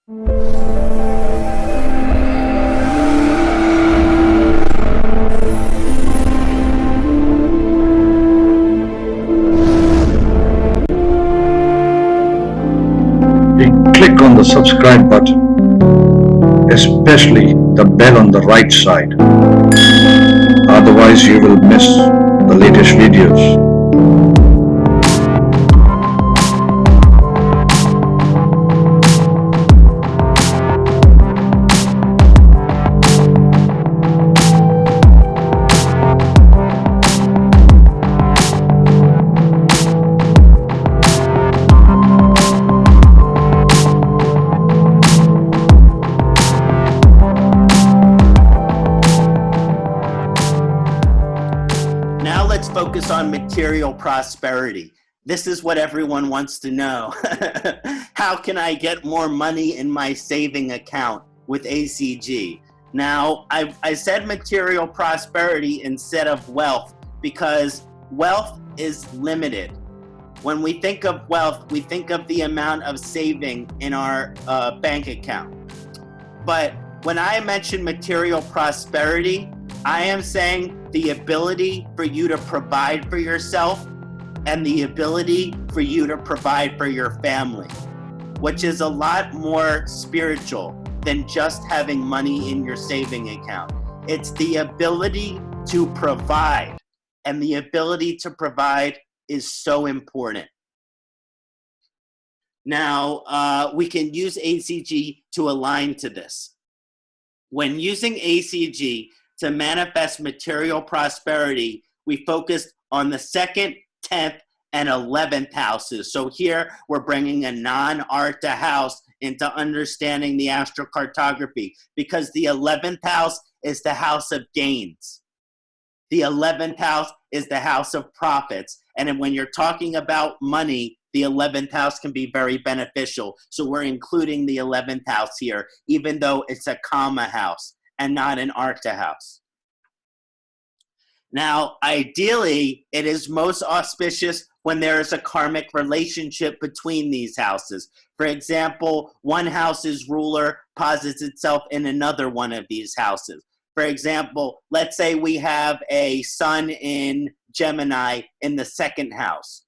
Click on the subscribe button, especially the bell on the right side. Otherwise, you will miss the latest videos. Focus on material prosperity. This is what everyone wants to know. How can I get more money in my saving account with ACG? Now, I said material prosperity instead of wealth because wealth is limited. When we think of wealth, we think of the amount of saving in our bank account. But when I mention material prosperity, I am saying the ability for you to provide for yourself and the ability for you to provide for your family, which is a lot more spiritual than just having money in your saving account. It's the ability to provide, and the ability to provide is so important. Now, we can use ACG to align to this. When using ACG, to manifest material prosperity, we focused on the 2nd, 10th, and 11th houses. So here we're bringing a non-artha house into understanding the astrocartography because the 11th house is the house of gains. The 11th house is the house of profits. And when you're talking about money, the 11th house can be very beneficial. So we're including the 11th house here, even though it's a comma house and not an artha house. Now, ideally, it is most auspicious when there is a karmic relationship between these houses. For example, one house's ruler posits itself in another one of these houses. For example, let's say we have a sun in Gemini in the 2nd house,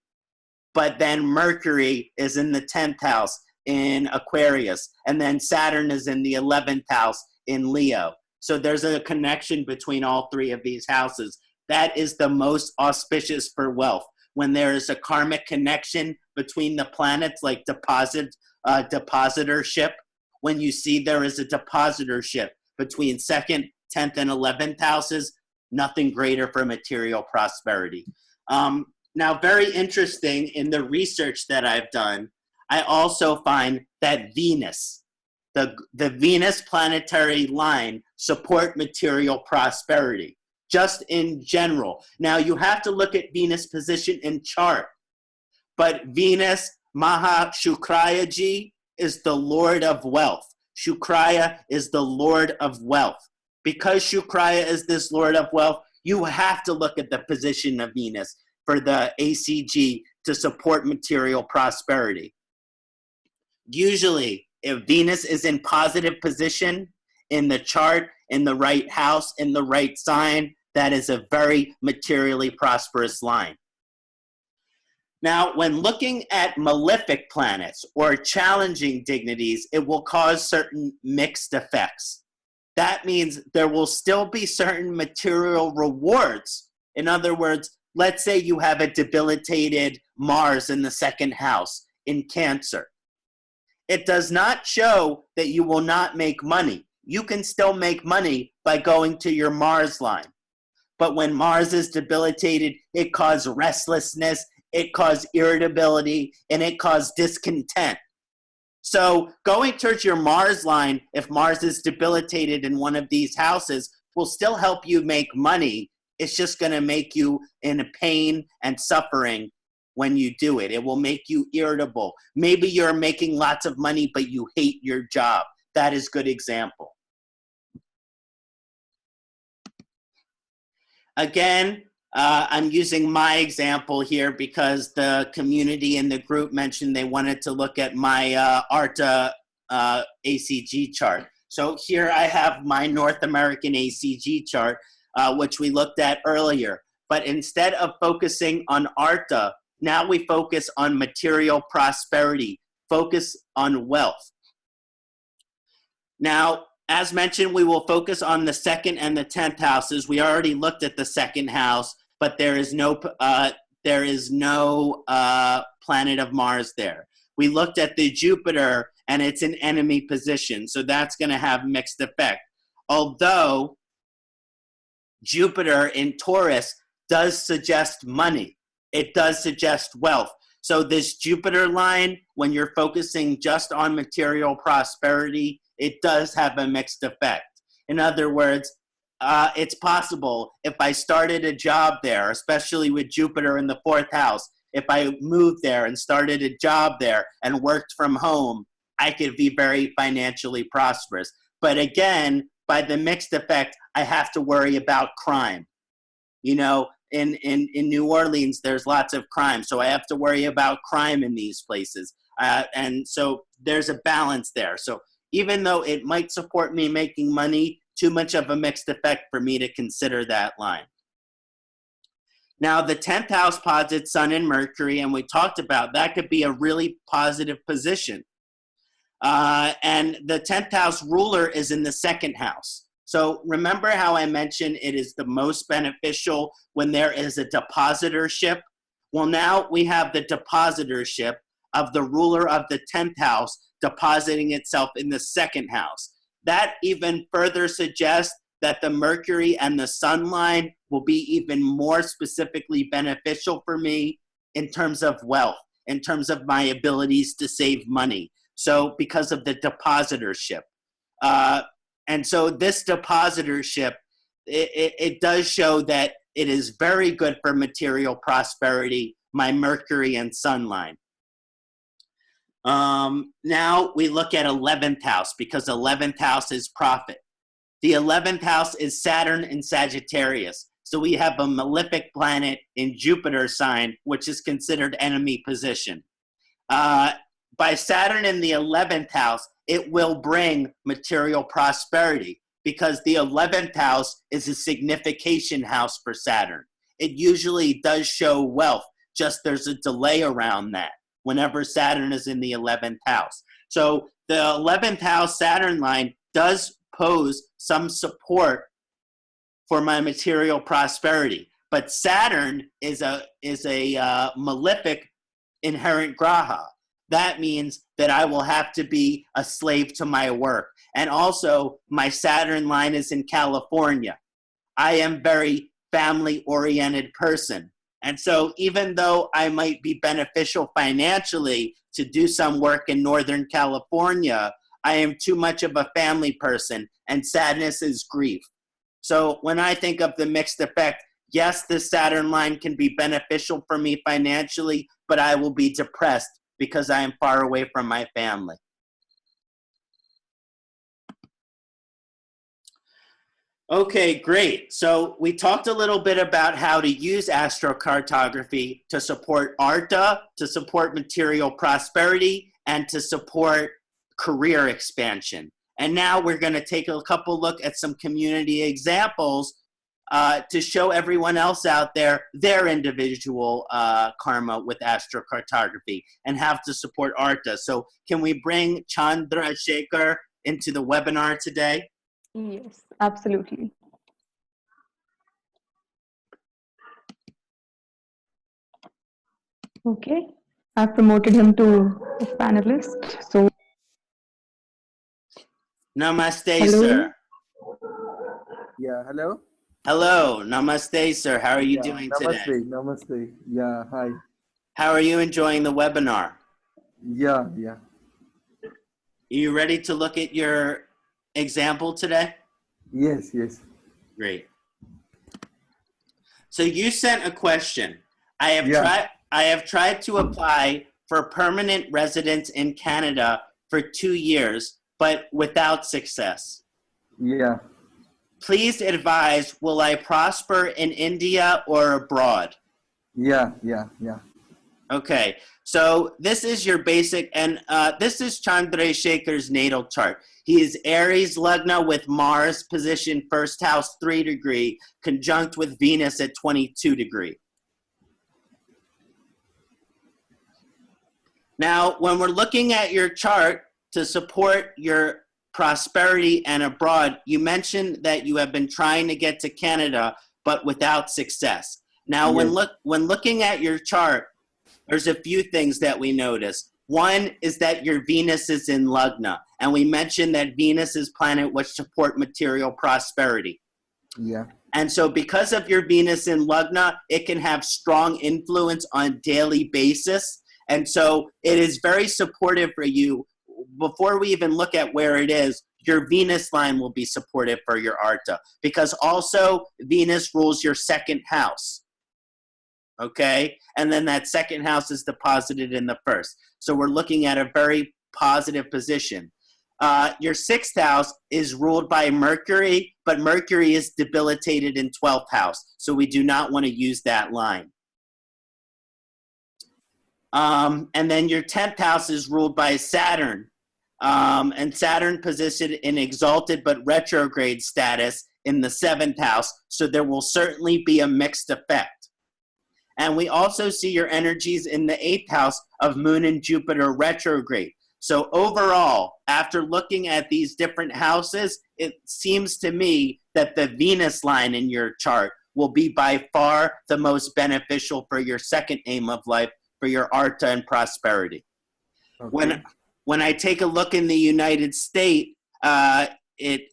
but then Mercury is in the 10th house in Aquarius, and then Saturn is in the 11th house in Leo. So there's a connection between all three of these houses. That is the most auspicious for wealth. When there is a karmic connection between the planets, like depositorship, when you see there is a depositorship between 2nd, 10th, and 11th houses, nothing greater for material prosperity. Now, very interesting in the research that I've done, I also find that Venus, the Venus planetary line, support material prosperity, just in general. Now, you have to look at Venus position in chart, but Venus, Maha Shukraya Ji, is the Lord of wealth. Shukraya is the Lord of wealth. Because Shukraya is this Lord of wealth, you have to look at the position of Venus for the ACG to support material prosperity. Usually, if Venus is in positive position in the chart, in the right house, in the right sign, that is a very materially prosperous line. Now, when looking at malefic planets or challenging dignities, it will cause certain mixed effects. That means there will still be certain material rewards. In other words, let's say you have a debilitated Mars in the 2nd house in Cancer. It does not show that you will not make money. You can still make money by going to your Mars line. But when Mars is debilitated, it causes restlessness, it causes irritability, and it causes discontent. So going towards your Mars line, if Mars is debilitated in one of these houses, will still help you make money. It's just going to make you in pain and suffering when you do it. It will make you irritable. Maybe you're making lots of money, but you hate your job. That is a good example. Again, I'm using my example here because the community in the group mentioned they wanted to look at my artha ACG chart. So here I have my North American ACG chart, which we looked at earlier. But instead of focusing on artha, now we focus on material prosperity, focus on wealth. Now, as mentioned, we will focus on the 2nd and the 10th houses. We already looked at the 2nd house, but there is no planet of Mars there. We looked at the Jupiter, and it's an enemy position, so that's going to have mixed effect. Although Jupiter in Taurus does suggest money, it does suggest wealth. So this Jupiter line, when you're focusing just on material prosperity, it does have a mixed effect. In other words, it's possible if I started a job there, especially with Jupiter in the 4th house, if I moved there and started a job there and worked from home, I could be very financially prosperous. But again, by the mixed effect, I have to worry about crime. You know, in New Orleans, there's lots of crime, so I have to worry about crime in these places. And so there's a balance there. So even though it might support me making money, too much of a mixed effect for me to consider that line. Now, the 10th house posits Sun and Mercury, and we talked about that could be a really positive position. And the 10th house ruler is in the 2nd house. So remember how I mentioned it is the most beneficial when there is a depositorship? Well, now we have the depositorship of the ruler of the 10th house depositing itself in the 2nd house. That even further suggests that the Mercury and the Sun line will be even more specifically beneficial for me in terms of wealth, in terms of my abilities to save money. So because of the depositorship. And so this depositorship, it does show that it is very good for material prosperity, my Mercury and Sun line. Now we look at 11th house because 11th house is profit. The 11th house is Saturn in Sagittarius. So we have a malefic planet in Jupiter sign, which is considered enemy position. By Saturn in the 11th house, it will bring material prosperity because the 11th house is a signification house for Saturn. It usually does show wealth, just there's a delay around that whenever Saturn is in the 11th house. So the 11th house Saturn line does pose some support for my material prosperity. But Saturn is a malefic inherent graha. That means that I will have to be a slave to my work. And also, my Saturn line is in California. I am very family-oriented person. And so even though I might be beneficial financially to do some work in Northern California, I am too much of a family person, and sadness is grief. So when I think of the mixed effect, yes, the Saturn line can be beneficial for me financially, but I will be depressed because I am far away from my family. Okay, great. So we talked a little bit about how to use astrocartography to support artha, to support material prosperity, and to support career expansion. And now we're going to take a couple look at some community examples to show everyone else out there their individual karma with astrocartography and how to support artha. So can we bring Chandrasekhar into the webinar today? Yes, absolutely. Okay, I've promoted him to a panelist. So, Namaste, hello. sir. Yeah, hello? Hello, namaste, sir. How are you doing Namaste, today? namaste. Yeah, hi. How are you enjoying the webinar? Yeah. Are you ready to look at your example today? Yes. Great. So you sent a question. I have tried to apply for permanent residence in Canada for 2 years, but without success. Yeah. Please advise, will I prosper in India or abroad? Yeah. Okay, so this is your basic, and this is Chandrasekhar's natal chart. He is Aries Lagna with Mars position first house 3 degree, conjunct with Venus at 22 degree. Now, when we're looking at your chart to support your prosperity and abroad, you mentioned that you have been trying to get to Canada, but without success. Now, Yes. when looking at your chart, there's a few things that we notice. One is that your Venus is in Lagna, and we mentioned that Venus is planet which support material prosperity. Yeah. And so because of your Venus in Lagna, it can have strong influence on a daily basis. And so it is very supportive for you. Before we even look at where it is, your Venus line will be supportive for your artha, because also Venus rules your second house. Okay, and then that second house is deposited in the first. So we're looking at a very positive position. Your sixth house is ruled by Mercury, but Mercury is debilitated in 12th house. So we do not want to use that line. And then your 10th house is ruled by Saturn. And Saturn positioned in exalted but retrograde status in the 7th house. So there will certainly be a mixed effect. And we also see your energies in the 8th house of Moon and Jupiter retrograde. So overall, after looking at these different houses, it seems to me that the Venus line in your chart will be by far the most beneficial for your second aim of life, for your artha and prosperity. Okay. When I take a look in the United States, it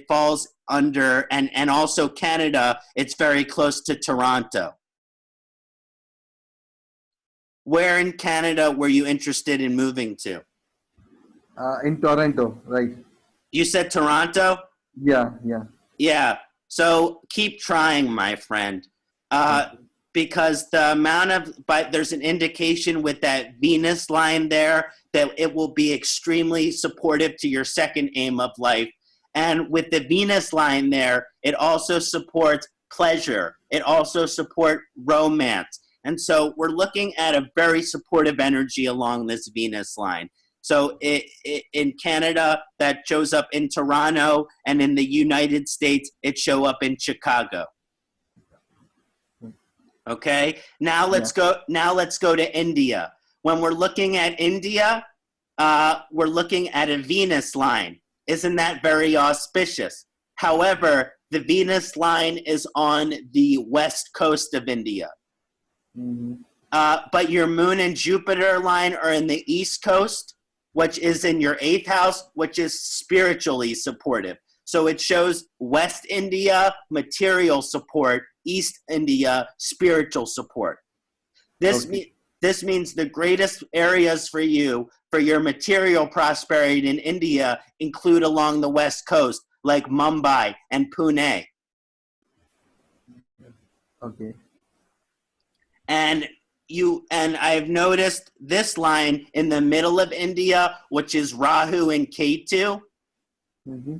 falls under, and also Canada, it's very close to Toronto. Where in Canada were you interested in moving to? In Toronto, right? You said Toronto? Yeah, yeah. Yeah. So keep trying, my friend. Because the amount of, but there's an indication with that Venus line there that it will be extremely supportive to your second aim of life. And with the Venus line there, it also supports pleasure. It also supports romance. And so we're looking at a very supportive energy along this Venus line. So in Canada, that shows up in Toronto, and in the United States, it show up in Chicago. Okay, now let's go to India. When we're looking at India, we're looking at a Venus line. Isn't that very auspicious? However, the Venus line is on the west coast of India. Mm-hmm. But your Moon and Jupiter line are in the east coast, which is in your 8th house, which is spiritually supportive. So it shows West India, material support, East India, spiritual support. This means the greatest areas for you, for your material prosperity in India, include along the West Coast, like Mumbai and Pune. Okay. And I've noticed this line in the middle of India, which is Rahu and Ketu, Mm-hmm.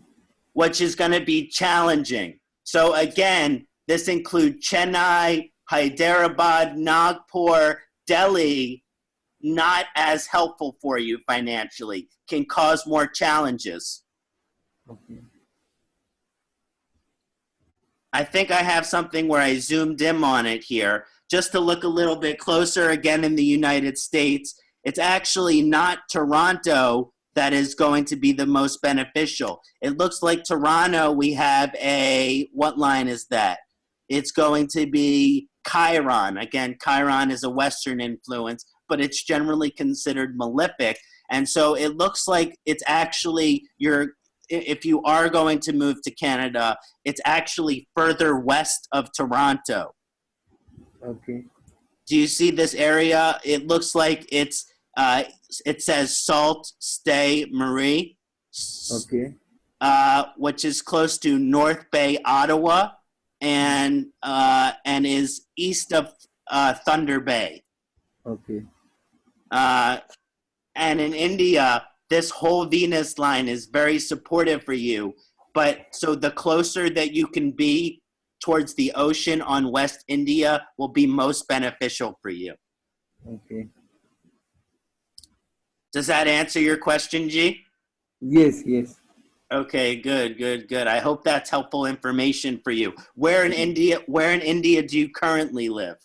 which is going to be challenging. So again, this includes Chennai, Hyderabad, Nagpur, Delhi, not as helpful for you financially, can cause more challenges. Okay. I think I have something where I zoomed in on it here. Just to look a little bit closer, again in the United States, it's actually not Toronto that is going to be the most beneficial. It looks like Toronto, we have what line is that? It's going to be Chiron. Again, Chiron is a Western influence, but it's generally considered malefic. And so it looks like it's actually if you are going to move to Canada, it's actually further west of Toronto. Okay. Do you see this area? It looks like it says Sault Ste. Marie, Okay. which is close to North Bay, Ottawa, and is east of Thunder Bay. Okay. And in India, this whole Venus line is very supportive for you. But so the closer that you can be towards the ocean on West India will be most beneficial for you. Okay. Does that answer your question, G? Yes, yes. Okay, good, good, good. I hope that's helpful information for you. Where in India do you currently live?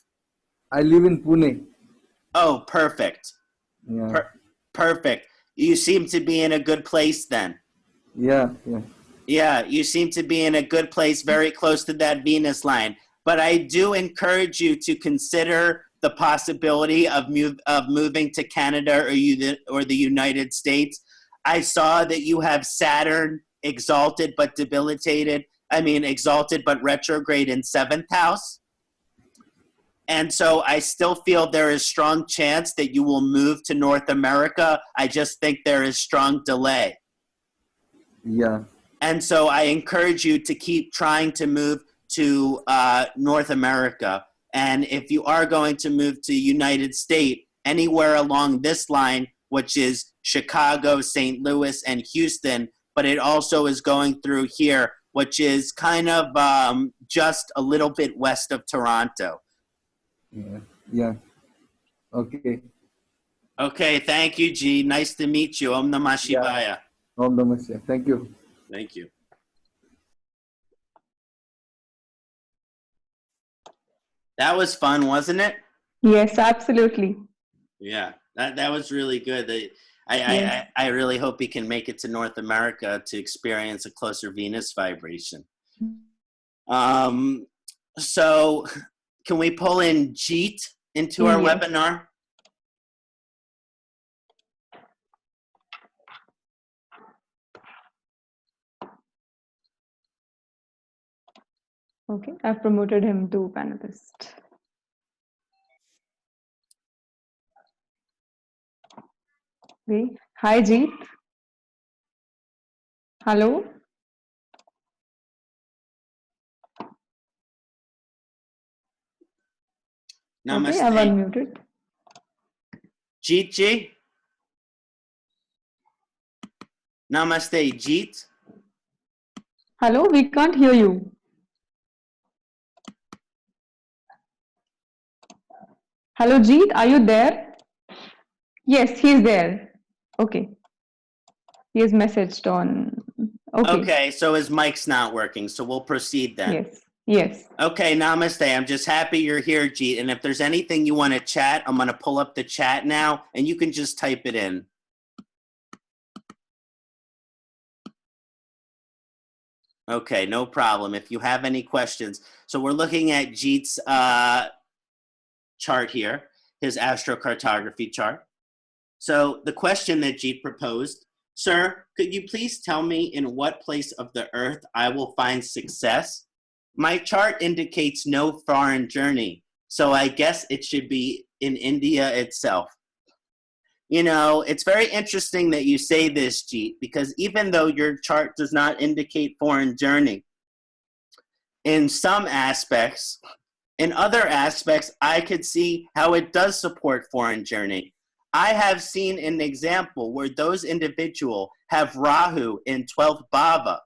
I live in Pune. Oh, perfect. Yeah. Perfect. You seem to be in a good place then. Yeah, yeah. Yeah, you seem to be in a good place, very close to that Venus line. But I do encourage you to consider the possibility of moving to Canada or the United States. I saw that you have Saturn exalted but debilitated. I mean, exalted but retrograde in 7th house. And so I still feel there is strong chance that you will move to North America. I just think there is strong delay. Yeah. And so I encourage you to keep trying to move to North America. And if you are going to move to United States, anywhere along this line, which is Chicago, St. Louis, and Houston, but it also is going through here, which is kind of just a little bit west of Toronto. Yeah. Yeah. Okay. Okay, thank you, G. Nice to meet you. Om Namah Shivaya. Om Namah Shivaya. Thank you. Thank you. That was fun, wasn't it? Yes, absolutely. Yeah, that was really good. Yes. I really hope he can make it to North America to experience a closer Venus vibration. So can we pull in Jeet into our Yes. webinar? Okay, I've promoted him to panelist. Okay. Hi, Jeet. Hello. Okay, I've Namaste. unmuted. Jeet Ji? Namaste, Jeet. Hello, we can't hear you. Hello, Jeet, are you there? Yes, he's there. Okay. He has messaged on. Okay. Okay, so his mic's not working, so we'll proceed then. Yes. Yes. Okay, namaste. I'm just happy you're here, Jeet. And if there's anything you want to chat, I'm going to pull up the chat now, and you can just type it in. Okay, no problem. If you have any questions. So we're looking at Jeet's chart here, his astrocartography chart. So the question that Jeet proposed, sir, could you please tell me in what place of the earth I will find success? My chart indicates no foreign journey, so I guess it should be in India itself. You know, it's very interesting that you say this, Jeet, because even though your chart does not indicate foreign journey, in some aspects, in other aspects, I could see how it does support foreign journey. I have seen an example where those individuals have Rahu in 12th bhava,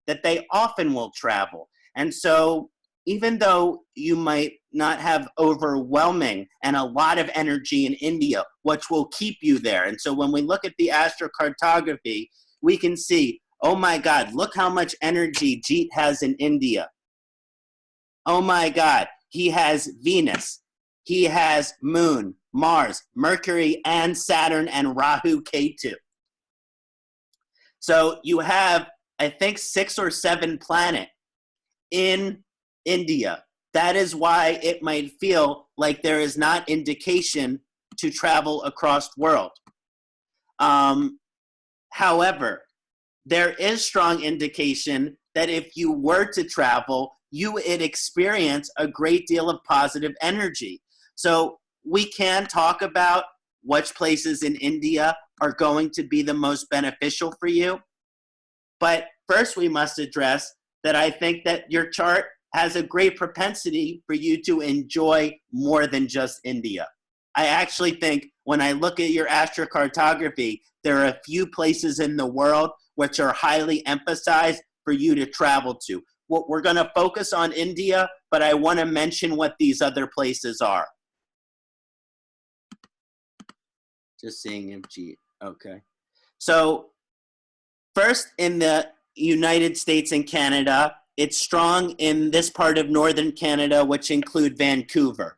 that they often will travel. And so even though you might not have overwhelming and a lot of energy in India, which will keep you there. And so when we look at the astrocartography, we can see, oh my God, look how much energy Jeet has in India. Oh my God, he has Venus, he has Moon, Mars, Mercury, and Saturn, and Rahu Ketu. So you have, I think, 6 or 7 planets in India. That is why it might feel like there is not indication to travel across the world. However, there is strong indication that if you were to travel, you would experience a great deal of positive energy. So we can talk about which places in India are going to be the most beneficial for you. But first we must address that I think that your chart has a great propensity for you to enjoy more than just India. I actually think when I look at your astrocartography, there are a few places in the world which are highly emphasized for you to travel to. we're going to focus on India, but I want to mention what these other places are. Just seeing if G, okay. So first, in the United States and Canada, it's strong in this part of northern Canada, which include Vancouver,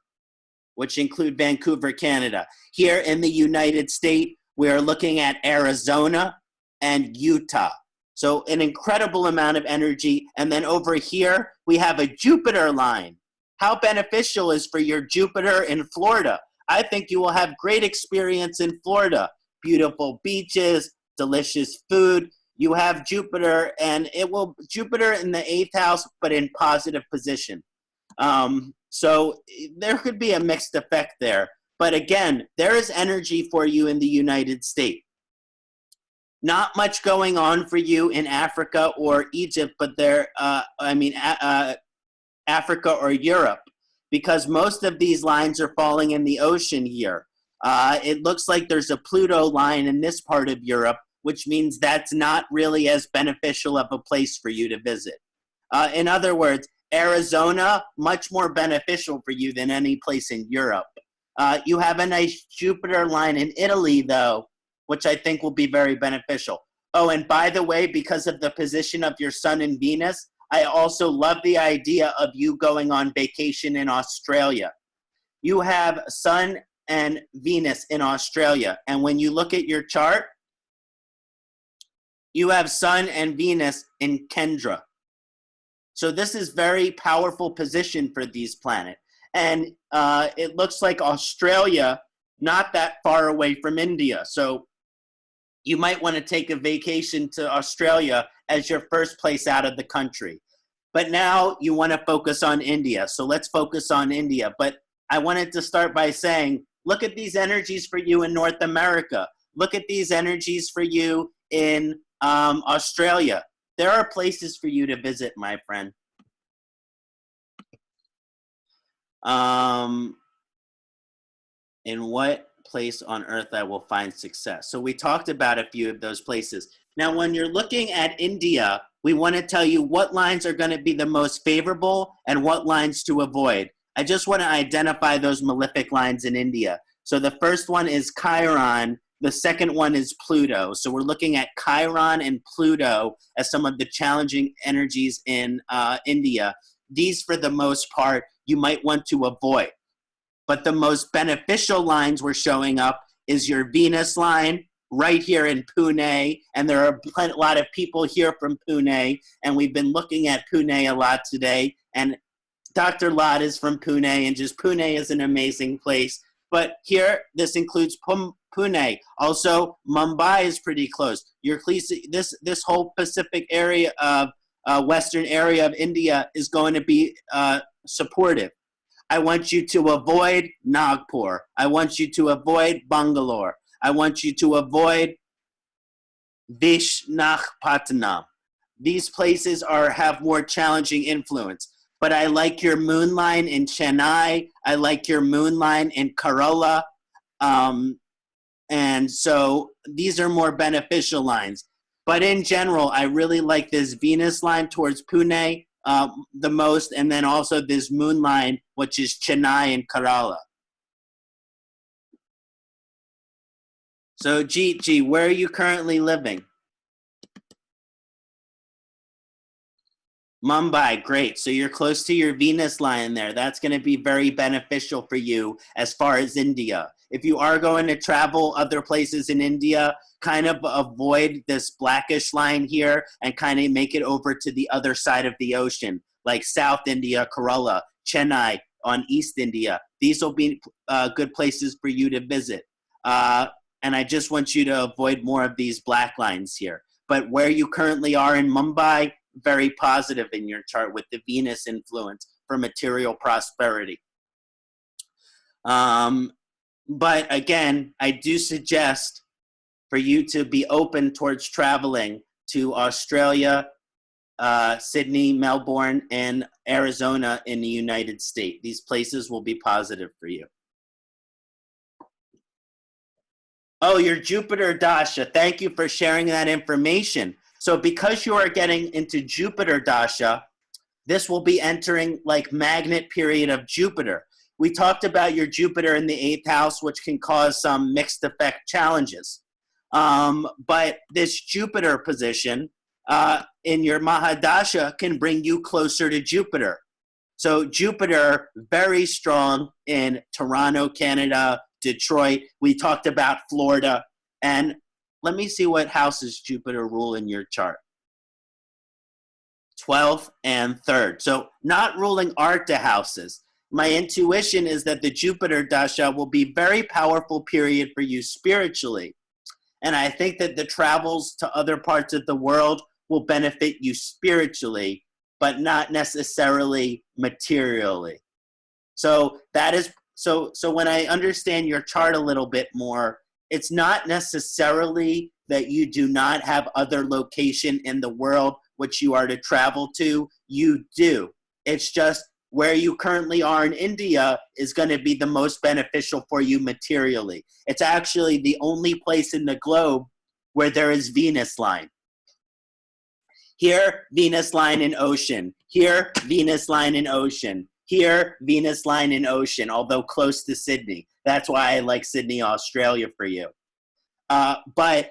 Canada. Here in the United States, we are looking at Arizona and Utah. So an incredible amount of energy. And then over here, we have a Jupiter line. How beneficial is for your Jupiter in Florida? I think you will have great experience in Florida. Beautiful beaches, delicious food. You have Jupiter, and Jupiter in the 8th house, but in positive position. So there could be a mixed effect there. But again, there is energy for you in the United States. Not much going on for you in Africa or Egypt, but Africa or Europe, because most of these lines are falling in the ocean here. It looks like there's a Pluto line in this part of Europe, which means that's not really as beneficial of a place for you to visit. In other words, Arizona, much more beneficial for you than any place in Europe. You have a nice Jupiter line in Italy, though, which I think will be very beneficial. Oh, and by the way, because of the position of your Sun and Venus, I also love the idea of you going on vacation in Australia. You have Sun and Venus in Australia, and when you look at your chart, you have Sun and Venus in Kendra. So this is very powerful position for these planets. And it looks like Australia, not that far away from India. So you might want to take a vacation to Australia as your first place out of the country. But now you want to focus on India. So let's focus on India. But I wanted to start by saying, look at these energies for you in North America. Look at these energies for you in Australia. There are places for you to visit, my friend. In what place on earth I will find success? So we talked about a few of those places. Now, when you're looking at India, we want to tell you what lines are going to be the most favorable and what lines to avoid. I just want to identify those malefic lines in India. So the first one is Chiron. The second one is Pluto. So we're looking at Chiron and Pluto as some of the challenging energies in India. These, for the most part, you might want to avoid. But the most beneficial lines we're showing up is your Venus line right here in Pune. And there are a lot of people here from Pune. And we've been looking at Pune a lot today. And Dr. Lott is from Pune. And just Pune is an amazing place. But here, this includes Pune. Also, Mumbai is pretty close. This whole Pacific area of western area of India is going to be supportive. I want you to avoid Nagpur. I want you to avoid Bangalore. I want you to avoid Vishakhapatnam. These places have more challenging influence. But I like your moon line in Chennai. I like your moon line in Kerala. And so these are more beneficial lines. But in general, I really like this Venus line towards Pune the most, and then also this moon line, which is Chennai and Kerala. So G, where are you currently living? Mumbai, great. So you're close to your Venus line there. That's going to be very beneficial for you as far as India. If you are going to travel other places in India, kind of avoid this blackish line here and kind of make it over to the other side of the ocean, like South India, Kerala, Chennai, on East India. These will be good places for you to visit. And I just want you to avoid more of these black lines here. But where you currently are in Mumbai, very positive in your chart with the Venus influence for material prosperity. But again, I do suggest for you to be open towards traveling to Australia, Sydney, Melbourne, and Arizona in the United States. These places will be positive for you. Oh, your Jupiter Dasha. Thank you for sharing that information. So because you are getting into Jupiter Dasha, this will be entering like magnet period of Jupiter. We talked about your Jupiter in the 8th house, which can cause some mixed effect challenges. But this Jupiter position in your Mahadasha can bring you closer to Jupiter. So Jupiter, very strong in Toronto, Canada, Detroit. We talked about Florida. And let me see what houses Jupiter rule in your chart. 12th and 3rd. So not ruling artha houses. My intuition is that the Jupiter Dasha will be very powerful period for you spiritually. And I think that the travels to other parts of the world will benefit you spiritually, but not necessarily materially. So that is, so when I understand your chart a little bit more, it's not necessarily that you do not have other location in the world which you are to travel to. You do. It's just where you currently are in India is going to be the most beneficial for you materially. It's actually the only place in the globe where there is Venus line. Here, Venus line in ocean. Here, Venus line in ocean. Here, Venus line in ocean, although close to Sydney. That's why I like Sydney, Australia for you. But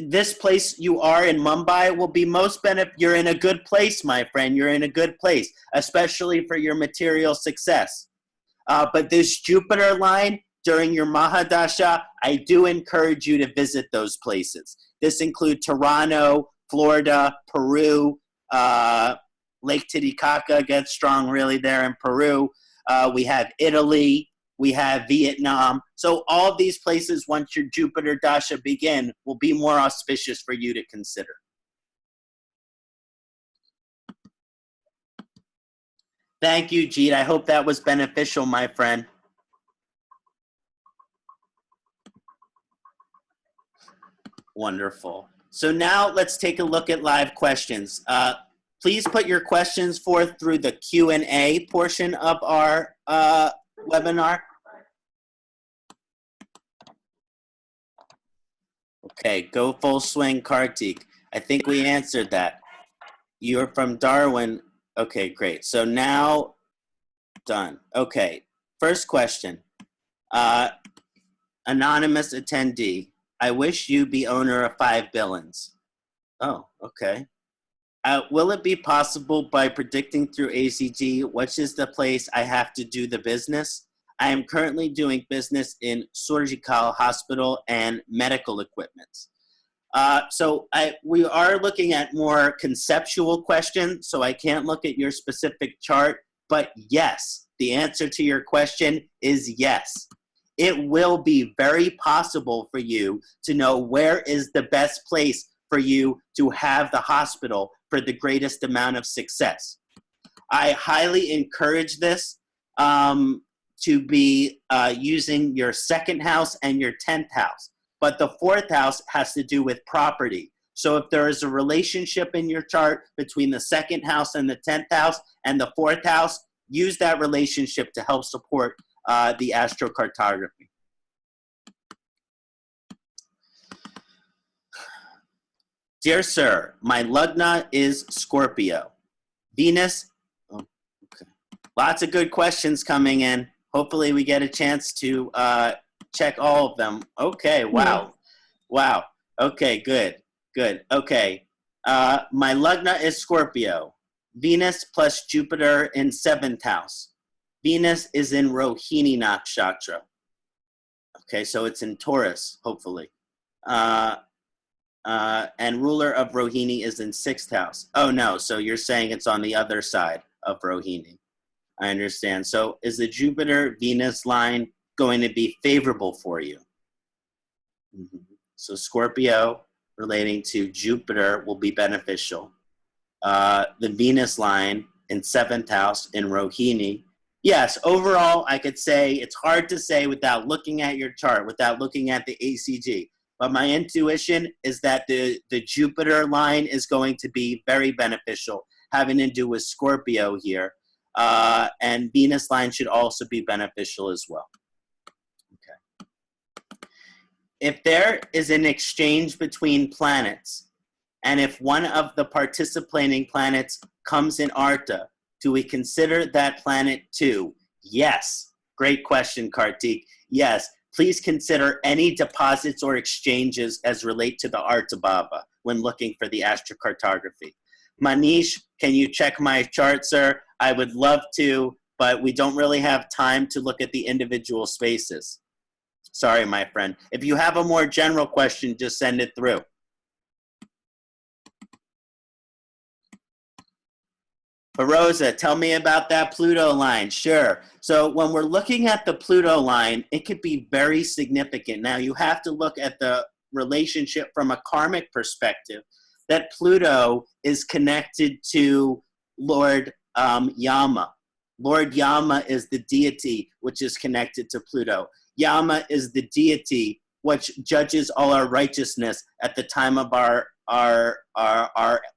this place you are in Mumbai will be most you're in a good place, my friend. You're in a good place, especially for your material success. But this Jupiter line during your Mahadasha, I do encourage you to visit those places. This includes Toronto, Florida, Peru, Lake Titicaca gets strong really there in Peru. We have Italy. We have Vietnam. So all these places, once your Jupiter Dasha begin, will be more auspicious for you to consider. Thank you, Jeet. I hope that was beneficial, my friend. Wonderful. So now let's take a look at live questions. Please put your questions forth through the Q&A portion of our webinar. Okay, go full swing, Kartik. I think we answered that. You're from Darwin. Okay, great. So now, done. Okay, first question. Anonymous attendee. I wish you be owner of 5 billions. Oh, okay. Will it be possible by predicting through ACG which is the place I have to do the business? I am currently doing business in surgical hospital and medical equipment. So we are looking at more conceptual questions, so I can't look at your specific chart, but yes, the answer to your question is yes. It will be very possible for you to know where is the best place for you to have the hospital for the greatest amount of success. I highly encourage this to be using your 2nd house and your 10th house. But the 4th house has to do with property. So if there is a relationship in your chart between the 2nd house and the 10th house and the 4th house, use that relationship to help support the astrocartography. Dear sir, my Lagna is Scorpio. Venus, oh, okay. Lots of good questions coming in. Hopefully we get a chance to check all of them. Okay, wow. Wow. Okay, good. Good. Okay. My Lagna is Scorpio. Venus plus Jupiter in 7th house. Venus is in Rohini Nakshatra. Okay, so it's in Taurus, hopefully. And ruler of Rohini is in 6th house. Oh, no, so you're saying it's on the other side of Rohini. I understand. So is the Jupiter-Venus line going to be favorable for you? Mm-hmm. So Scorpio relating to Jupiter will be beneficial. The Venus line in 7th house in Rohini. Yes, overall, I could say it's hard to say without looking at your chart, without looking at the ACG. But my intuition is that the Jupiter line is going to be very beneficial, having to do with Scorpio here. And Venus line should also be beneficial as well. Okay. If there is an exchange between planets, And if one of the participating planets comes in artha, do we consider that planet too? Yes. Great question, Kartik. Yes. Please consider any deposits or exchanges as relate to the artha bhava when looking for the astrocartography. Manish, can you check my chart, sir? I would love to, but we don't really have time to look at the individual spaces. Sorry, my friend. If you have a more general question, just send it through. Rosa, tell me about that Pluto line. Sure. So when we're looking at the Pluto line, it could be very significant. Now, you have to look at the relationship from a karmic perspective, that Pluto is connected to Lord Yama. Lord Yama is the deity which is connected to Pluto. Yama is the deity which judges all our righteousness at the time of our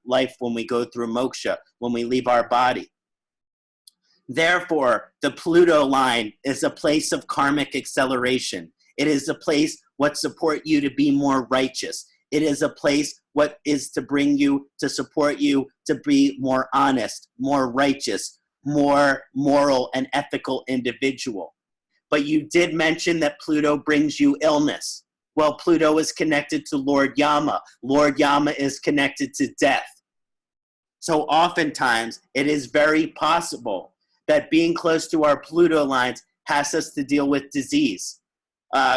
life when we go through moksha, when we leave our body. Therefore, the Pluto line is a place of karmic acceleration. It is a place what support you to be more righteous. It is a place what is to bring you, to support you to be more honest, more righteous, more moral and ethical individual. But you did mention that Pluto brings you illness. Well, Pluto is connected to Lord Yama. Lord Yama is connected to death. So oftentimes, it is very possible that being close to our Pluto lines has us to deal with disease.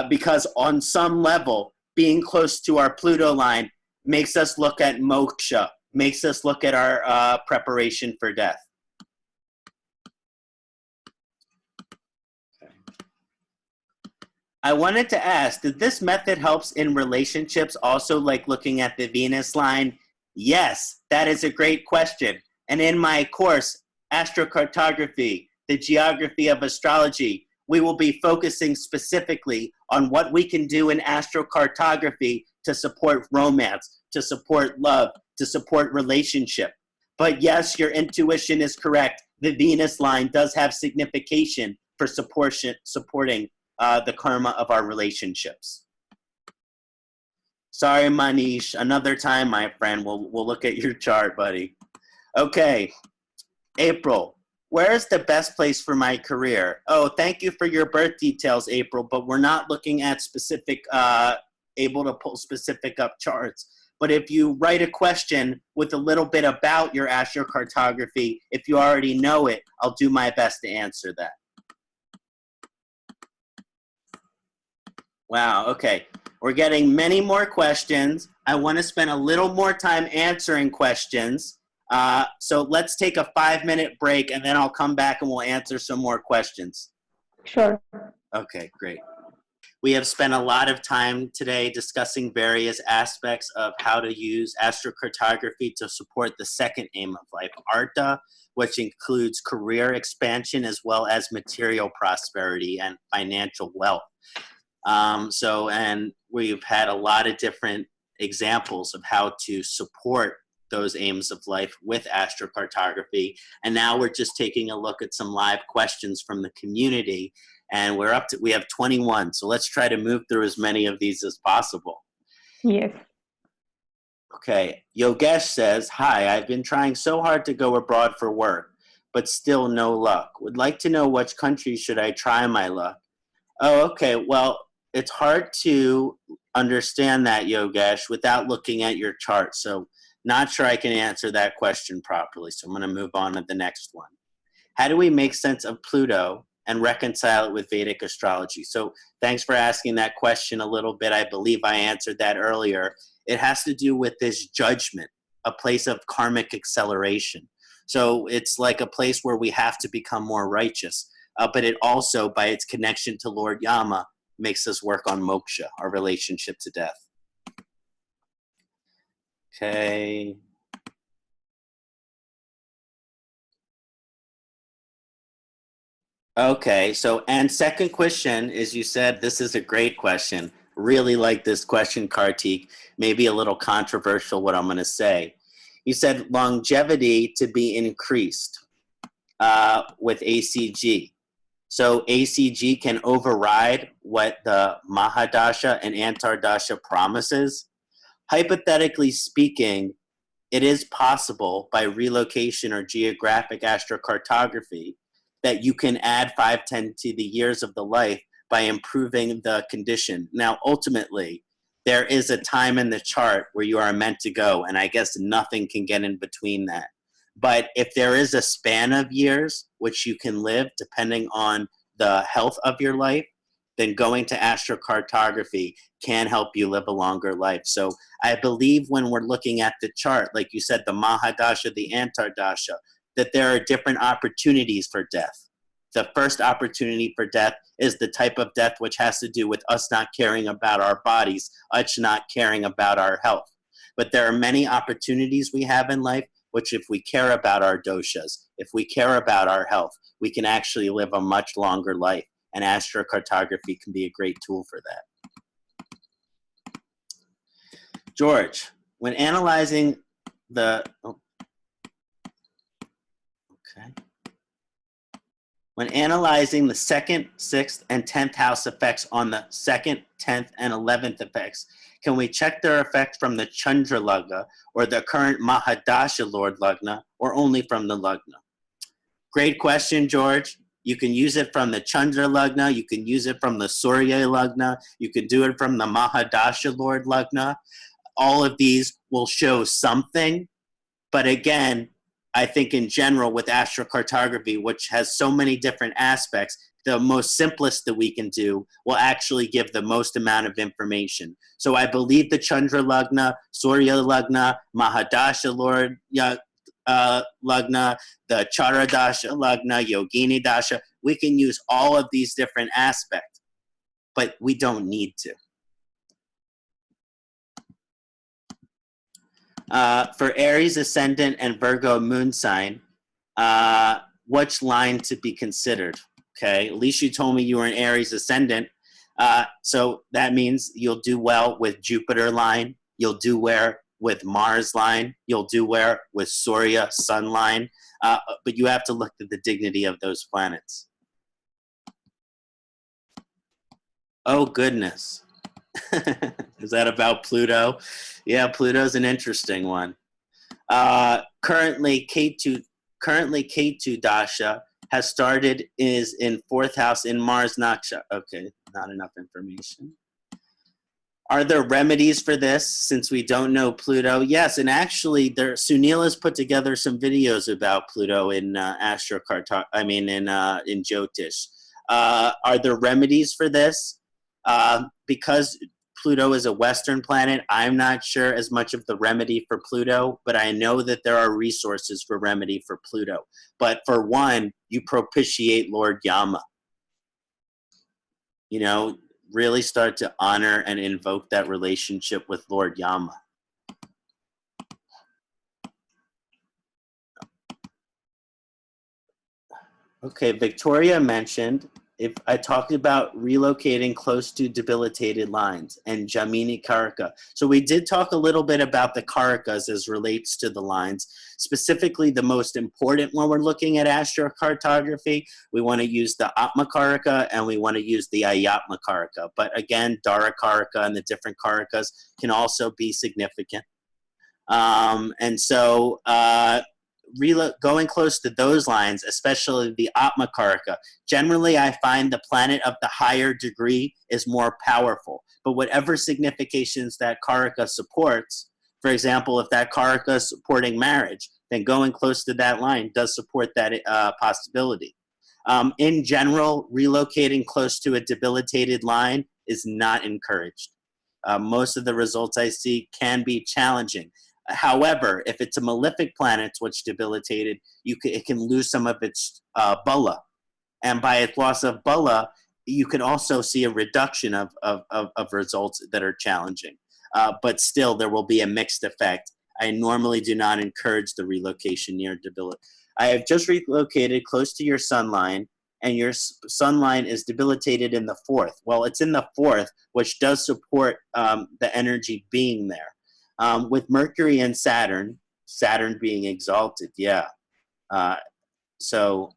Because on some level, being close to our Pluto line makes us look at moksha, makes us look at our preparation for death. I wanted to ask, did this method helps in relationships also, like looking at the Venus line? Yes, that is a great question. And in my course, Astrocartography, the geography of astrology, we will be focusing specifically on what we can do in astrocartography to support romance, to support love, to support relationship. But yes, your intuition is correct. The Venus line does have signification for supporting the karma of our relationships. Sorry, Manish. Another time, my friend. We'll look at your chart, buddy. Okay. April. Where is the best place for my career? Oh, thank you for your birth details, April, but we're not looking at specific, able to pull specific up charts. But if you write a question with a little bit about your astrocartography, if you already know it, I'll do my best to answer that. Wow, okay. We're getting many more questions. I want to spend a little more time answering questions. So let's take a 5-minute break and then I'll come back and we'll answer some more questions. Sure. Okay, great. We have spent a lot of time today discussing various aspects of how to use astrocartography to support the second aim of life, artha, which includes career expansion as well as material prosperity and financial wealth. And we've had a lot of different examples of how to support those aims of life with astrocartography. And now we're just taking a look at some live questions from the community. And we have 21. So let's try to move through as many of these as possible. Yes. Okay. Yogesh says, hi, I've been trying so hard to go abroad for work, but still no luck. Would like to know which country should I try my luck? Oh, okay. Well, it's hard to understand that, Yogesh, without looking at your chart. So not sure I can answer that question properly. So I'm going to move on to the next one. How do we make sense of Pluto and reconcile it with Vedic astrology? So thanks for asking that question a little bit. I believe I answered that earlier. It has to do with this judgment, a place of karmic acceleration. So it's like a place where we have to become more righteous. But it also, by its connection to Lord Yama, makes us work on moksha, our relationship to death. Okay. Okay, so, and second question is, you said this is a great question. Really like this question, Kartik. Maybe a little controversial what I'm going to say. You said longevity to be increased with ACG. So ACG can override what the Mahadasha and Antardasha promises. Hypothetically speaking, it is possible by relocation or geographic astrocartography that you can add 510 to the years of the life by improving the condition. Now, ultimately, there is a time in the chart where you are meant to go, and I guess nothing can get in between that. But if there is a span of years which you can live depending on the health of your life, then going to astrocartography can help you live a longer life. So I believe when we're looking at the chart, like you said, the Mahadasha, the Antardasha, that there are different opportunities for death. The first opportunity for death is the type of death which has to do with us not caring about our bodies, us not caring about our health. But there are many opportunities we have in life which, if we care about our doshas, if we care about our health, we can actually live a much longer life. And astrocartography can be a great tool for that. George, when analyzing the when analyzing the 2nd, 6th, and 10th house effects on the 2nd, 10th, and 11th effects, can we check their effect from the Chandra Lagna or the current Mahadasha Lord Lagna, or only from the Lagna? Great question, George. You can use it from the Chandra Lagna, you can use it from the Surya Lagna, you can do it from the Mahadasha Lord Lagna. All of these will show something, but again, I think in general with astrocartography, which has so many different aspects, the most simplest that we can do will actually give the most amount of information. So I believe the Chandra Lagna, Surya Lagna, Mahadasha Lord Lagna, the Charadasha Lagna, Yogini Dasha, we can use all of these different aspects, but we don't need to. For Aries ascendant and Virgo moon sign, which line to be considered? Okay, at least you told me you were an Aries ascendant, so that means you'll do well with Jupiter line, you'll do well with Mars line, you'll do well with Surya sun line, but you have to look at the dignity of those planets. Oh goodness. Is that about Pluto? Yeah, Pluto's an interesting one. Currently K2 Dasha has started, is in 4th house in Mars Nakshatra. Okay, not enough information. Are there remedies for this since we don't know Pluto? Yes, and actually Sunil has put together some videos about Pluto in in Jyotish. Are there remedies for this? Because Pluto is a Western planet, I'm not sure as much of the remedy for Pluto, but I know that there are resources for remedy for Pluto. But for one, you propitiate Lord Yama. You know, really start to honor and invoke that relationship with Lord Yama. Okay, Victoria mentioned, if I talked about relocating close to debilitated lines and Jamini Karaka. So we did talk a little bit about the Karakas as relates to the lines, specifically the most important when we're looking at astrocartography. We want to use the Atma Karaka and we want to use the Ayatma Karaka. But again, Dara Karaka and the different Karakas can also be significant. Going close to those lines, especially the Atma Karaka, generally I find the planet of the higher degree is more powerful. But whatever significations that Karaka supports, for example, if that Karaka is supporting marriage, then going close to that line does support that possibility. In general, relocating close to a debilitated line is not encouraged. Most of the results I see can be challenging. However, if it's a malefic planet which debilitated, it can lose some of its bala. And by its loss of bala, you can also see a reduction of results that are challenging. But still, there will be a mixed effect. I normally do not encourage the relocation near debility. I have just relocated close to your sun line, and your sun line is debilitated in the 4th. Well, it's in the 4th, which does support the energy being there. With Mercury and Saturn being exalted, yeah. So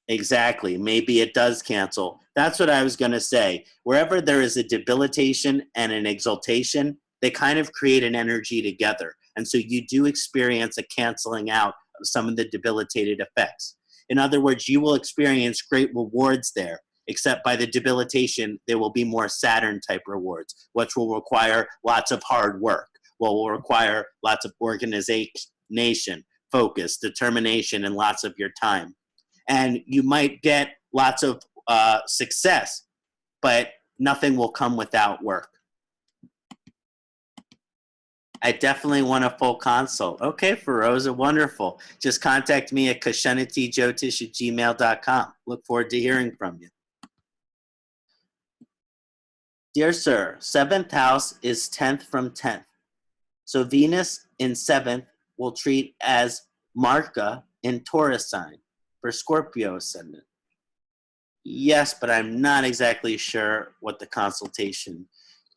exactly, maybe it does cancel. That's what I was going to say. Wherever there is a debilitation and an exaltation, they kind of create an energy together. And so you do experience a canceling out of some of the debilitated effects. In other words, you will experience great rewards there, except by the debilitation, there will be more Saturn-type rewards, which will require lots of hard work, will require lots of organization, focus, determination, and lots of your time. And you might get lots of success, but nothing will come without work. I definitely want a full consult. Okay, Feroza, wonderful. Just contact me at ksanatijotish@gmail.com. Look forward to hearing from you. Dear sir, 7th house is 10th from 10th. So Venus in 7th will treat as Marka in Taurus sign for Scorpio ascendant. Yes, but I'm not exactly sure what the consultation.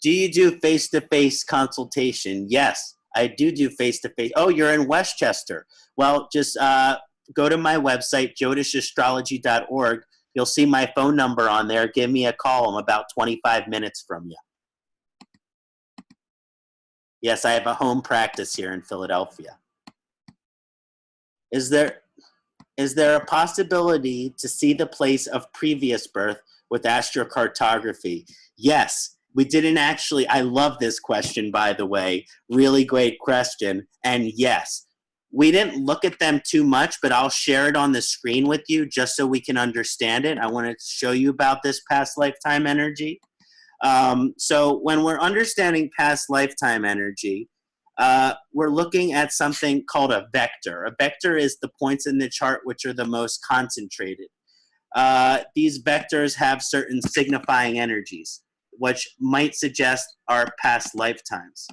Do you do face-to-face consultation? Yes, I do face-to-face. Oh, you're in Westchester. Well, just go to my website, jyotishastrology.org. You'll see my phone number on there. Give me a call. I'm about 25 minutes from you. Yes, I have a home practice here in Philadelphia. Is there a possibility to see the place of previous birth with astrocartography? Yes, we didn't actually. I love this question, by the way. Really great question. And yes, we didn't look at them too much, but I'll share it on the screen with you just so we can understand it. I want to show you about this past lifetime energy. So when we're understanding past lifetime energy, we're looking at something called a vector. A vector is the points in the chart which are the most concentrated. These vectors have certain signifying energies, which might suggest our past lifetimes.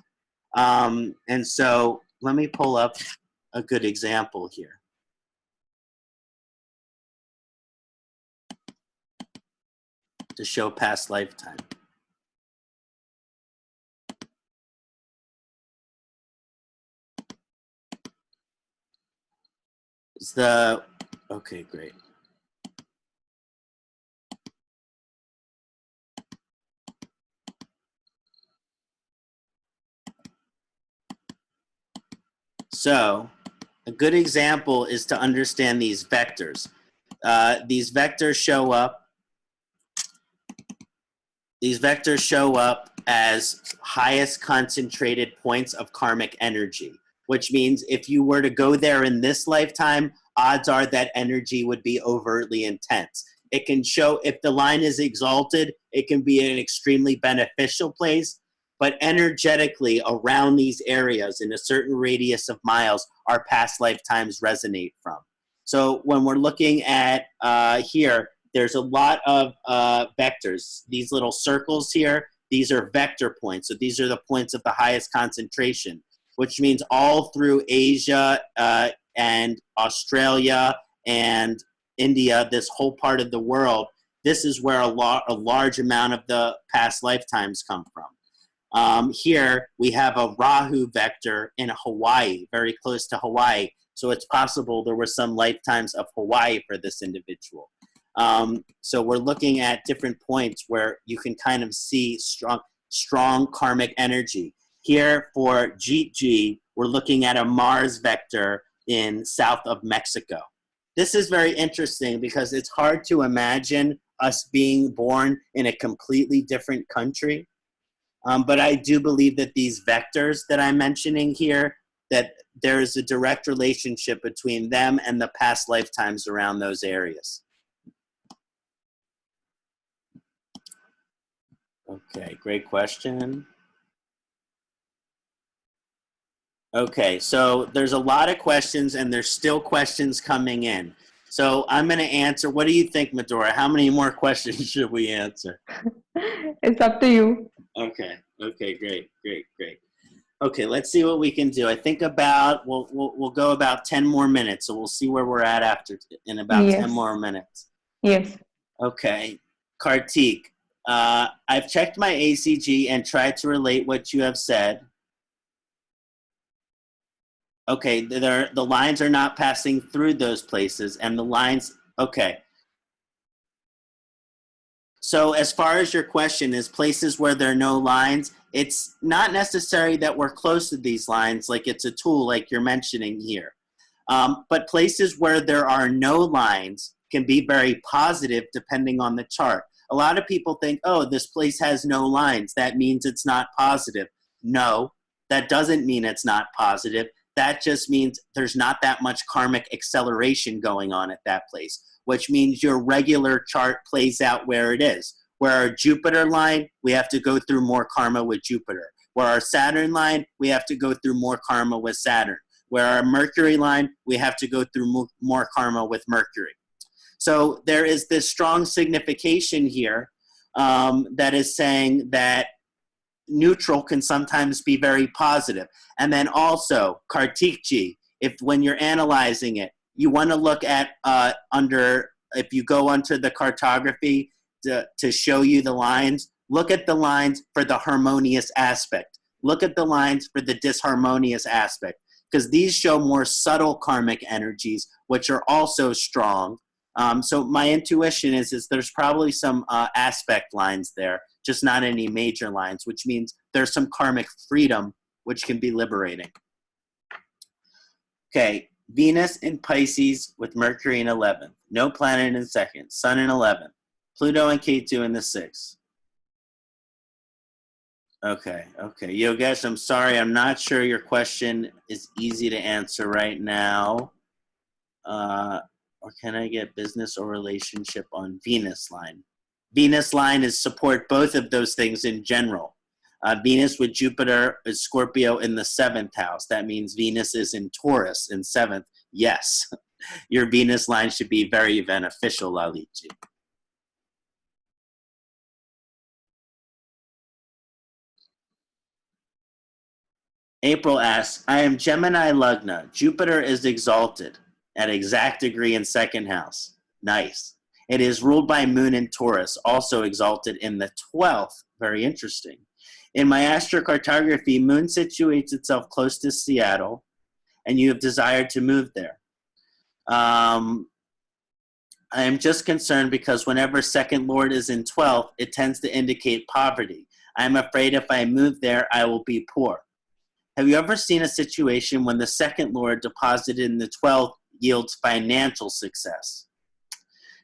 And so let me pull up a good example here. To show past lifetime. Okay, great. So a good example is to understand these vectors. These vectors show up as highest concentrated points of karmic energy, which means if you were to go there in this lifetime, odds are that energy would be overtly intense. It can show, if the line is exalted, it can be an extremely beneficial place, but energetically around these areas in a certain radius of miles, our past lifetimes resonate from. So when we're looking at here, there's a lot of vectors. These little circles here, these are vector points. So these are the points of the highest concentration, which means all through Asia and Australia and India, this whole part of the world, this is where a large amount of the past lifetimes come from. Here we have a Rahu vector in Hawaii, very close to Hawaii. So it's possible there were some lifetimes of Hawaii for this individual. So we're looking at different points where you can kind of see strong karmic energy. Here for Jeet, we're looking at a Mars vector in south of Mexico. This is very interesting because it's hard to imagine us being born in a completely different country. But I do believe that these vectors that I'm mentioning here, that there is a direct relationship between them and the past lifetimes around those areas. Okay, great question. Okay, so there's a lot of questions and there's still questions coming in. So I'm going to answer. What do you think, Medora? How many more questions should we answer? It's up to you. Okay, great. Okay, let's see what we can do. I think about, we'll go about 10 more minutes, so we'll see where we're at in about 10 more minutes. Yes. Okay, Kartik, I've checked my ACG and tried to relate what you have said. Okay, the lines are not passing through those places, and the lines, okay. So as far as your question is places where there are no lines, it's not necessary that we're close to these lines, like it's a tool like you're mentioning here. But places where there are no lines can be very positive depending on the chart. A lot of people think, oh, this place has no lines. That means it's not positive. No, that doesn't mean it's not positive. That just means there's not that much karmic acceleration going on at that place, which means your regular chart plays out where it is. Where our Jupiter line, we have to go through more karma with Jupiter. Where our Saturn line, we have to go through more karma with Saturn. Where our Mercury line, we have to go through more karma with Mercury. So there is this strong signification here that is saying that neutral can sometimes be very positive. And then also, Kartikji, if when you're analyzing it, you want to look at if you go onto the cartography to show you the lines, look at the lines for the harmonious aspect. Look at the lines for the disharmonious aspect, because these show more subtle karmic energies, which are also strong. So my intuition is there's probably some aspect lines there, just not any major lines, which means there's some karmic freedom, which can be liberating. Okay, Venus in Pisces with Mercury in 11th. No planet in 2nd. Sun in 11th. Pluto and Ketu in the 6th. Okay. Yogesh, I'm sorry. I'm not sure your question is easy to answer right now. Or can I get business or relationship on Venus line? Venus line is support both of those things in general. Venus with Jupiter is Scorpio in the 7th house. That means Venus is in Taurus in 7th. Yes, your Venus line should be very beneficial, Lalitji. April asks, I am Gemini Lagna. Jupiter is exalted at exact degree in 2nd house. Nice. It is ruled by Moon in Taurus, also exalted in the 12th. Very interesting. In my AstroCartography, Moon situates itself close to Seattle, and you have desired to move there. I am just concerned because whenever 2nd Lord is in 12th, it tends to indicate poverty. I am afraid if I move there, I will be poor. Have you ever seen a situation when the 2nd Lord deposited in the 12th yields financial success?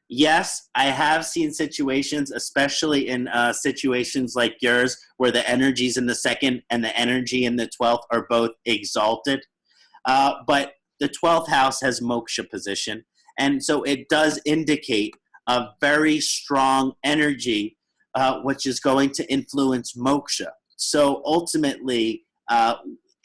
Yes, I have seen situations, especially in situations like yours, where the energies in the 2nd and the energy in the 12th are both exalted. But the 12th house has moksha position, and so it does indicate a very strong energy, which is going to influence moksha. So ultimately,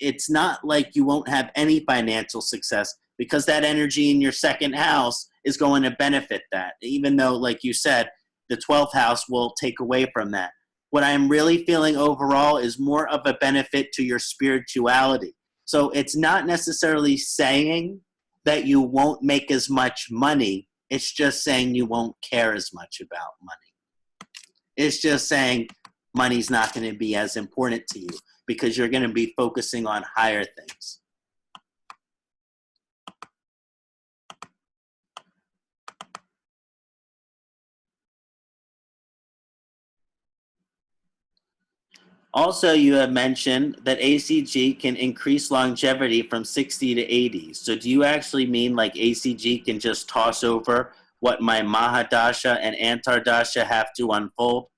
it's not like you won't have any financial success, because that energy in your 2nd house is going to benefit that, even though, like you said, the 12th house will take away from that. What I'm really feeling overall is more of a benefit to your spirituality. So it's not necessarily saying that you won't make as much money. It's just saying you won't care as much about money. It's just saying money's not going to be as important to you because you're going to be focusing on higher things. Also, you have mentioned that ACG can increase longevity from 60 to 80. So do you actually mean like ACG can just toss over what my Mahadasha and Antardasha have to unfold?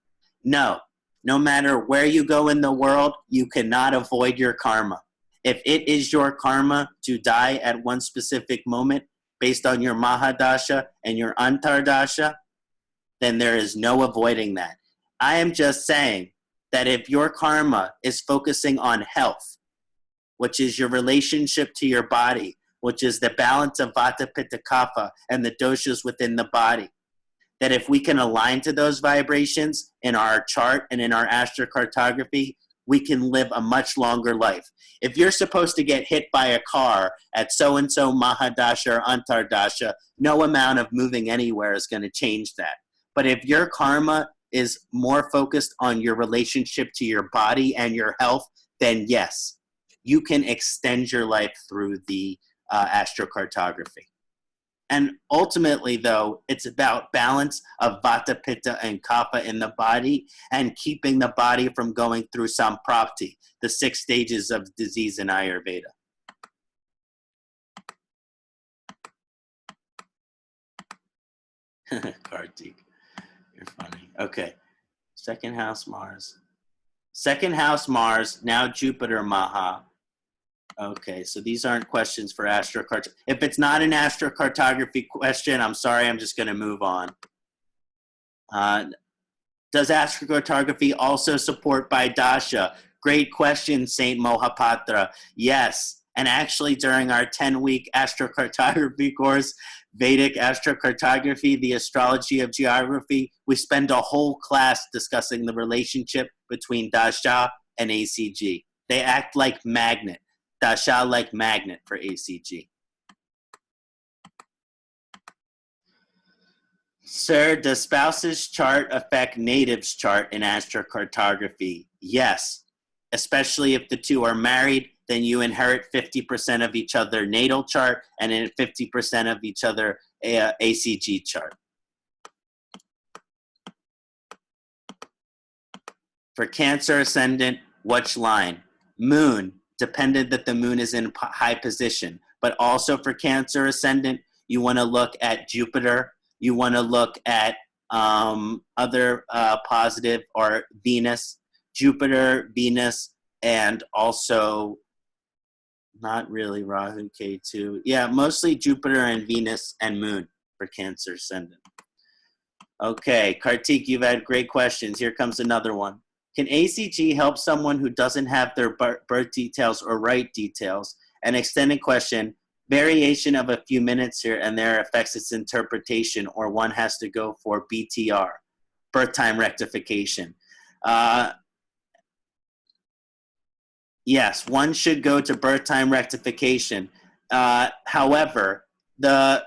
No. No matter where you go in the world, you cannot avoid your karma. If it is your karma to die at one specific moment based on your Mahadasha and your Antardasha, then there is no avoiding that. I am just saying that if your karma is focusing on health, which is your relationship to your body, which is the balance of Vata, Pitta, Kapha, and the doshas within the body, that if we can align to those vibrations in our chart and in our astrocartography, we can live a much longer life. If you're supposed to get hit by a car at so-and-so Mahadasha or Antardasha, no amount of moving anywhere is going to change that. But if your karma is more focused on your relationship to your body and your health, then yes, you can extend your life through the astrocartography. And ultimately, though, it's about balance of vata, pitta, and kapha in the body and keeping the body from going through samprapti, the 6 stages of disease in Ayurveda. Kartik, you're funny. Okay, second house Mars. Second house Mars, now Jupiter Maha. Okay, so these aren't questions for AstroCartography. If it's not an AstroCartography question, I'm sorry, I'm just going to move on. Does AstroCartography also support by Dasha? Great question, Saint Mohapatra. Yes, and actually during our 10-week AstroCartography course, Vedic Astrocartography, the astrology of geography, we spend a whole class discussing the relationship between Dasha and ACG. They act like magnet. Dasha like magnet for ACG. Sir, does spouse's chart affect native's chart in astrocartography? Yes, especially if the two are married, then you inherit 50% of each other natal chart and then 50% of each other ACG chart. For Cancer ascendant, which line? Moon, dependent that the moon is in high position. But also for Cancer ascendant, you want to look at Jupiter. You want to look at other positive, or Venus, Jupiter, Venus, and also not really Rahu, K2. Yeah, mostly Jupiter and Venus and Moon for Cancer ascendant. Okay, Kartik, you've had great questions. Here comes another one. Can ACG help someone who doesn't have their birth details or right details? An extended question. Variation of a few minutes here and there affects its interpretation, or one has to go for BTR, birth time rectification. Yes, one should go to birth time rectification. However, the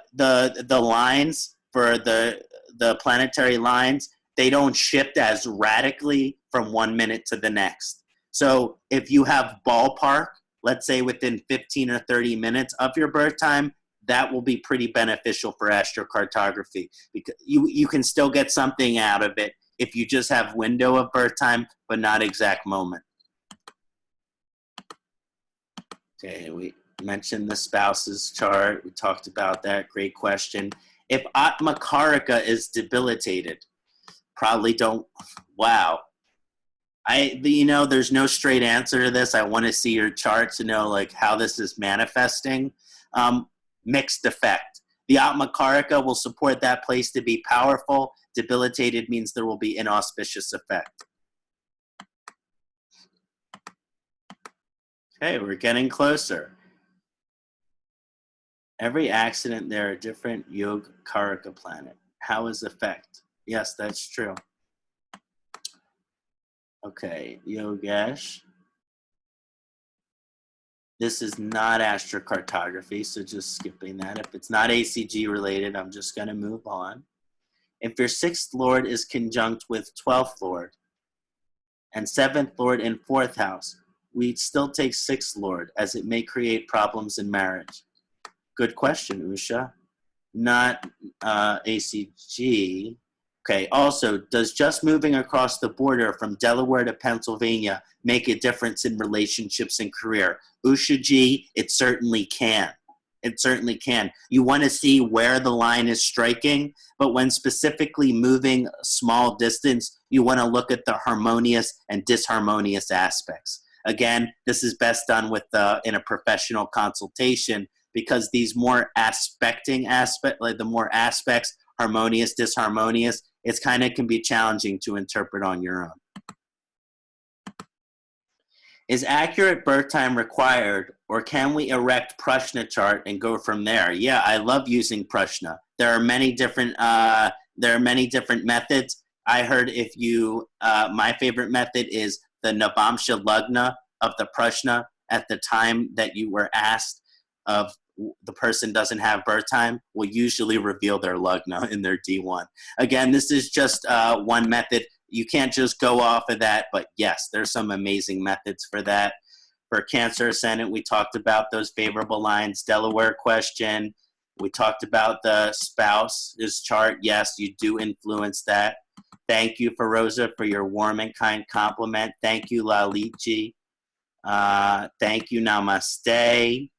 lines for the planetary lines, they don't shift as radically from 1 minute to the next. So if you have ballpark, let's say within 15 or 30 minutes of your birth time, that will be pretty beneficial for astrocartography, because you can still get something out of it if you just have window of birth time, but not exact moment. Okay, we mentioned the spouse's chart. We talked about that. Great question. If Atma Karaka is debilitated, probably don't, wow. There's no straight answer to this. I want to see your chart to know like how this is manifesting. Mixed effect. The Atma Karaka will support that place to be powerful. Debilitated means there will be inauspicious effect. Okay, we're getting closer. Every accident, there are different Yog Karaka planet. How is effect? Yes, that's true. Okay, Yogesh. This is not astrocartography, so just skipping that. If it's not ACG related, I'm just going to move on. If your 6th lord is conjunct with 12th lord and 7th lord in 4th house, we'd still take 6th lord, as it may create problems in marriage. Good question, Usha. Not ACG. Okay, also, does just moving across the border from Delaware to Pennsylvania make a difference in relationships and career? Usha G, it certainly can. It certainly can. You want to see where the line is striking, but when specifically moving a small distance, you want to look at the harmonious and disharmonious aspects. Again, this is best done with in a professional consultation, because these more aspecting aspect, like the more aspects, harmonious, disharmonious, it's kind of can be challenging to interpret on your own. Is accurate birth time required, or can we erect Prashna chart and go from there? Yeah, I love using Prashna. There are many different methods. I heard if you, my favorite method is the Navamsha Lagna of the Prashna at the time that you were asked of the person doesn't have birth time, will usually reveal their Lagna in their D1. Again, this is just one method. You can't just go off of that, but yes, there's some amazing methods for that. For Cancer ascendant, we talked about those favorable lines, Delaware question, We talked about the spouse's chart. Yes, you do influence that. Thank you, Feroza, for your warm and kind compliment. Thank you, Lalitji. Thank you, Namaste.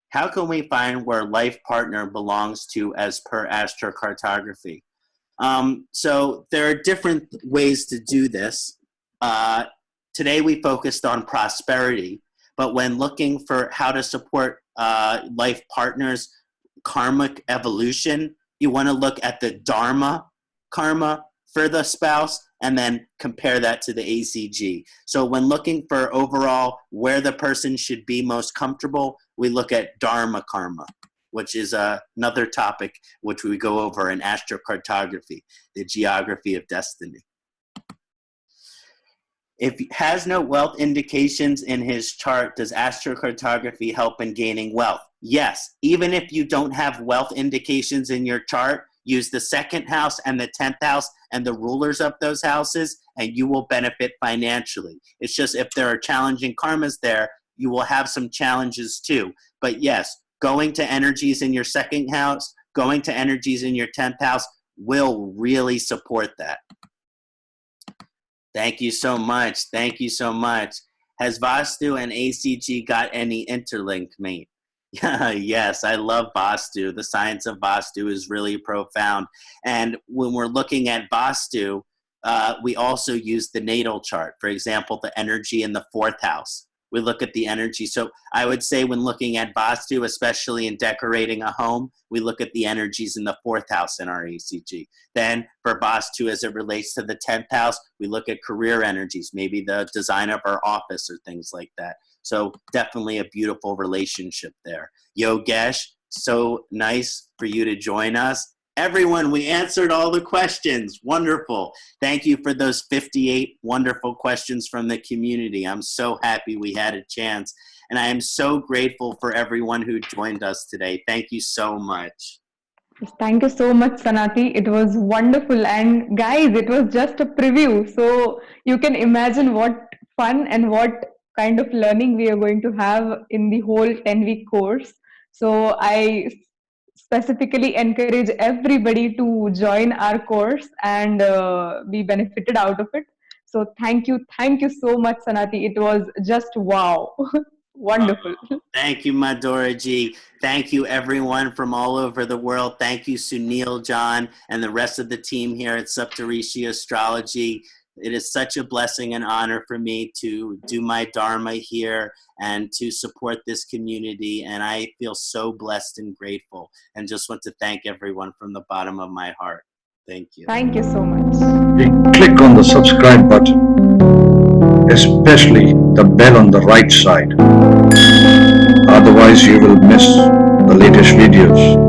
How can we find where life partner belongs to as per AstroCartography? So there are different ways to do this. Today we focused on prosperity, but when looking for how to support life partners' karmic evolution, you want to look at the Dharma karma for the spouse and then compare that to the ACG. So when looking for overall where the person should be most comfortable, we look at Dharma karma, which is another topic which we go over in astrocartography, the geography of destiny. If he has no wealth indications in his chart, does astrocartography help in gaining wealth? Yes, even if you don't have wealth indications in your chart, use the second house and the 10th house and the rulers of those houses, and you will benefit financially. It's just if there are challenging karmas there, you will have some challenges too. But yes, going to energies in your second house, going to energies in your 10th house will really support that. Thank you so much. Thank you so much. Has Vastu and ACG got any interlink, mate? Yes, I love Vastu. The science of Vastu is really profound. And when we're looking at Vastu, we also use the natal chart. For example, the energy in the 4th house. We look at the energy. So I would say when looking at Vastu, especially in decorating a home, we look at the energies in the 4th house in our ACG. Then for Vastu, as it relates to the 10th house, we look at career energies, maybe the design of our office or things like that. So definitely a beautiful relationship there. Yogesh, so nice for you to join us. Everyone, we answered all the questions. Wonderful. Thank you for those 58 wonderful questions from the community. I'm so happy we had a chance. And I am so grateful for everyone who joined us today. Thank you so much. Yes, thank you so much, Kṣaṇāti. It was wonderful. And guys, it was just a preview. So you can imagine what fun and what kind of learning we are going to have in the whole 10-week course. So I specifically encourage everybody to join our course and be benefited out of it. So thank you so much, Kṣaṇāti. It was just wow. Wonderful. Thank you, Madhuraji. Thank you, everyone from all over the world. Thank you, Sunil, John, and the rest of the team here at Saptarishis Astrology. It is such a blessing and honor for me to do my Dharma here and to support this community. And I feel so blessed and grateful. And just want to thank everyone from the bottom of my heart. Thank you. Thank you so much. Click on the subscribe button, especially the bell on the right side. Otherwise, you will miss the latest videos.